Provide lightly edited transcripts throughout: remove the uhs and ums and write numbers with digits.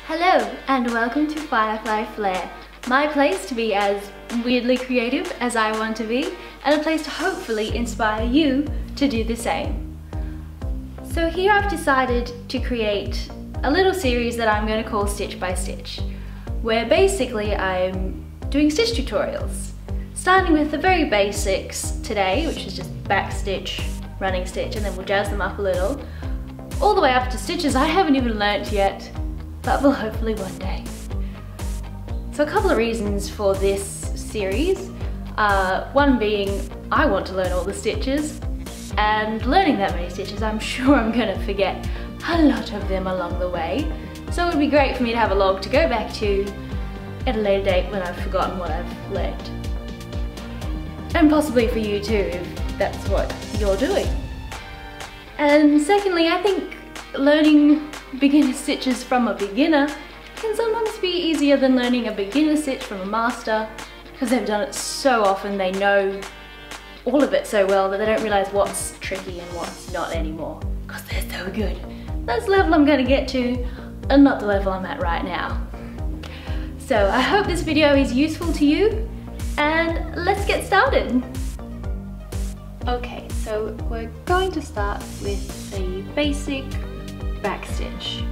Hello and welcome to Firefly Flare, my place to be as weirdly creative as I want to be and a place to hopefully inspire you to do the same. So here I've decided to create a little series that I'm going to call Stitch by Stitch, where basically I'm doing stitch tutorials, starting with the very basics today, which is just backstitch, running stitch, and then we'll jazz them up a little, all the way up to stitches I haven't even learnt yet, but will hopefully one day. So a couple of reasons for this series, one being I want to learn all the stitches, and learning that many stitches I'm sure I'm going to forget a lot of them along the way, so it would be great for me to have a log to go back to at a later date when I've forgotten what I've learned. And possibly for you too, if that's what you're doing. And secondly, I think learning beginner stitches from a beginner can sometimes be easier than learning a beginner stitch from a master, because they've done it so often, they know all of it so well that they don't realise what's tricky and what's not anymore, because they're so good. That's the level I'm going to get to, and not the level I'm at right now. So I hope this video is useful to you, and let's get started. Okay, so we're going to start with a basic backstitch.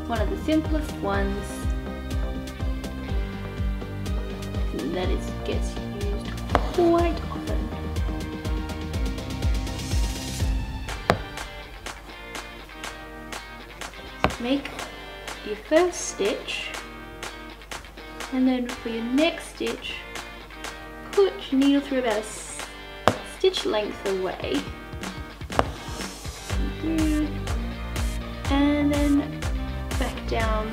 One of the simplest ones that gets used quite often. Make your first stitch, and then for your next stitch, put your needle through about a stitch length away. And then back down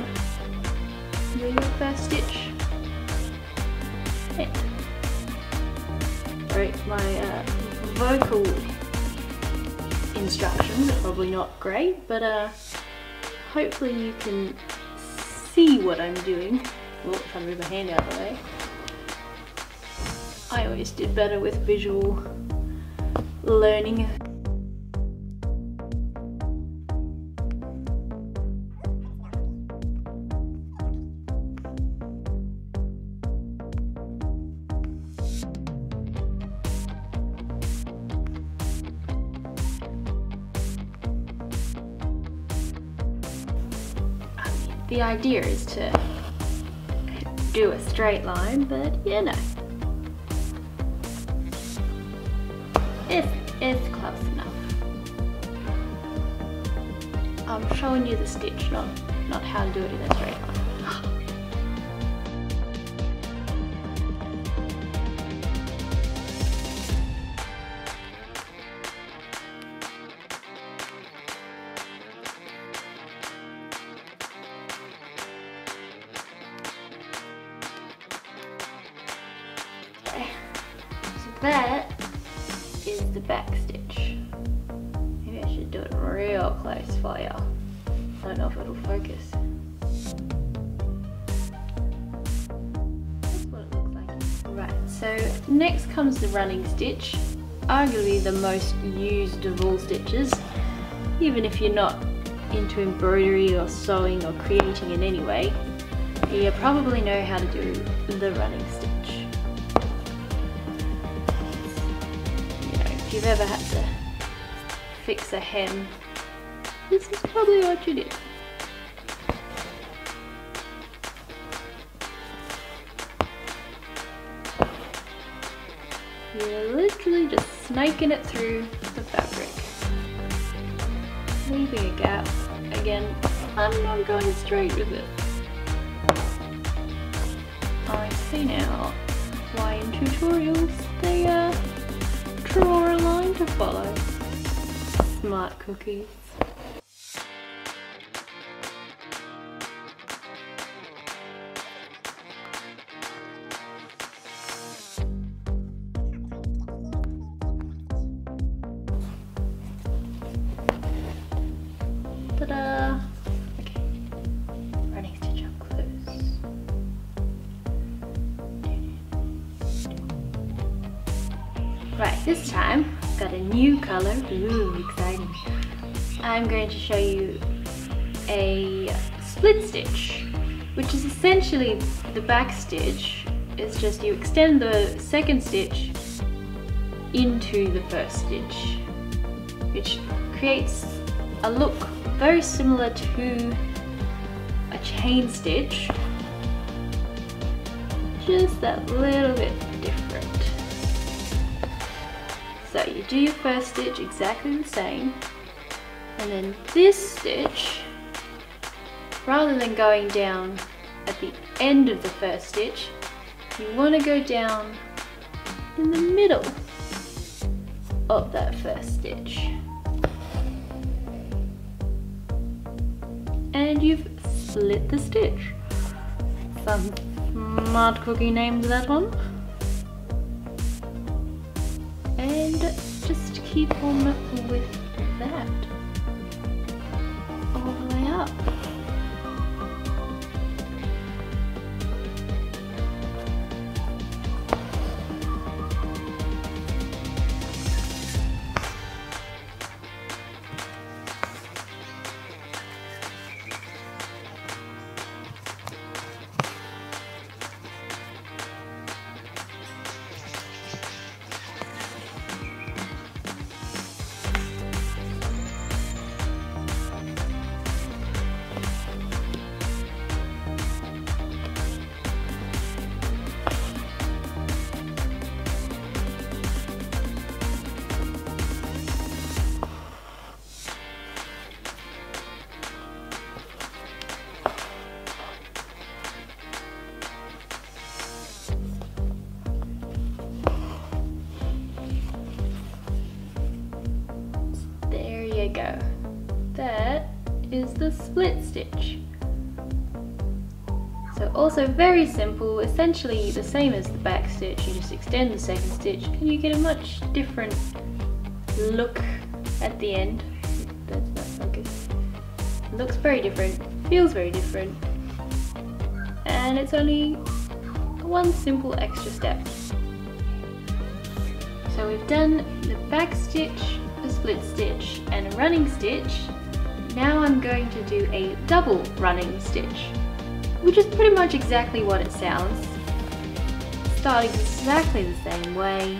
where your first stitch ended. Sorry, my vocal instructions are probably not great, but hopefully you can see what I'm doing. Oh, if I move my hand out of the way. I always did better with visual learning. The idea is to do a straight line, but you know, it's close enough. I'm showing you the stitch, not how to do it in a straight line. So that is the back stitch. Maybe I should do it real close for you. I don't know if it'll focus. That's what it looks like. Right, so next comes the running stitch. Arguably the most used of all stitches. Even if you're not into embroidery or sewing or creating in any way, you probably know how to do the running stitch. If you've ever had to fix a hem, this is probably what you did. You're literally just snaking it through the fabric, leaving a gap. Again, I'm not going straight with it. I see now why in tutorials they draw a line to follow. Smart cookies. Ta-da! Okay, running stitch up close. Right, this time I've got a new colour. Ooh, exciting. I'm going to show you a split stitch, which is essentially the back stitch. It's just you extend the second stitch into the first stitch, which creates a look very similar to a chain stitch, just that little bit different. So you do your first stitch exactly the same, and then this stitch, rather than going down at the end of the first stitch, you want to go down in the middle of that first stitch. And you've split the stitch. Some smart cookie name to that one. And just keep on with that all the way up. There you go. That is the split stitch. So also very simple, essentially the same as the back stitch. You just extend the second stitch and you get a much different look at the end. That's not focus. It looks very different, feels very different, and it's only one simple extra step. So we've done the back stitch, a split stitch and a running stitch. Now I'm going to do a double running stitch, which is pretty much exactly what it sounds. Start exactly the same way.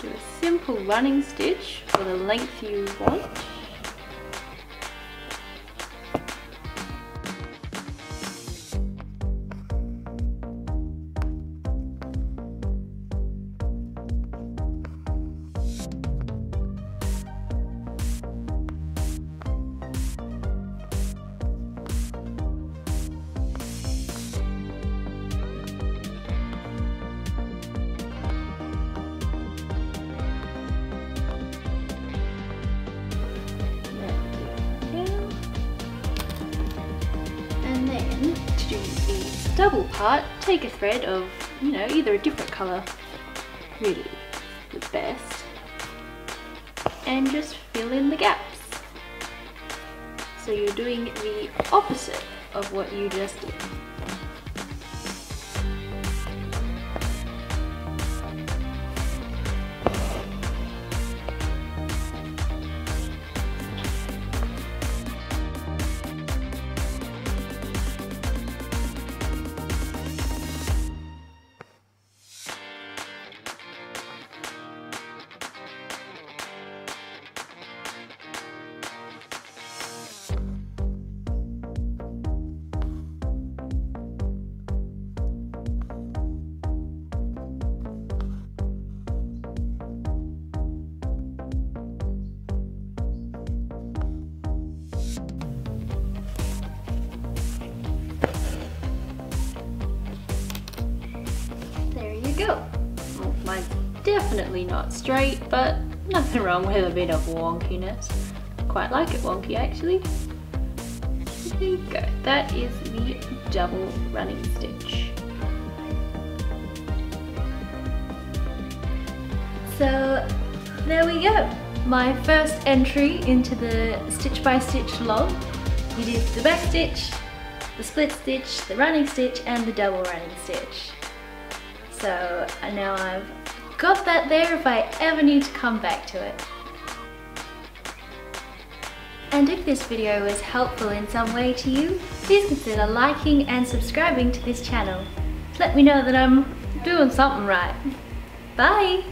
Do a simple running stitch for the length you want. Double part, take a thread of, either a different colour, really the best, and just fill in the gaps. So you're doing the opposite of what you just did. Go. Well, mine's definitely not straight, but nothing wrong with a bit of wonkiness. Quite like it wonky actually. There you go. That is the double running stitch. So there we go. My first entry into the stitch by stitch log. We did the back stitch, the split stitch, the running stitch, and the double running stitch. So now I've got that there if I ever need to come back to it. And if this video was helpful in some way to you, please consider liking and subscribing to this channel. Let me know that I'm doing something right. Bye!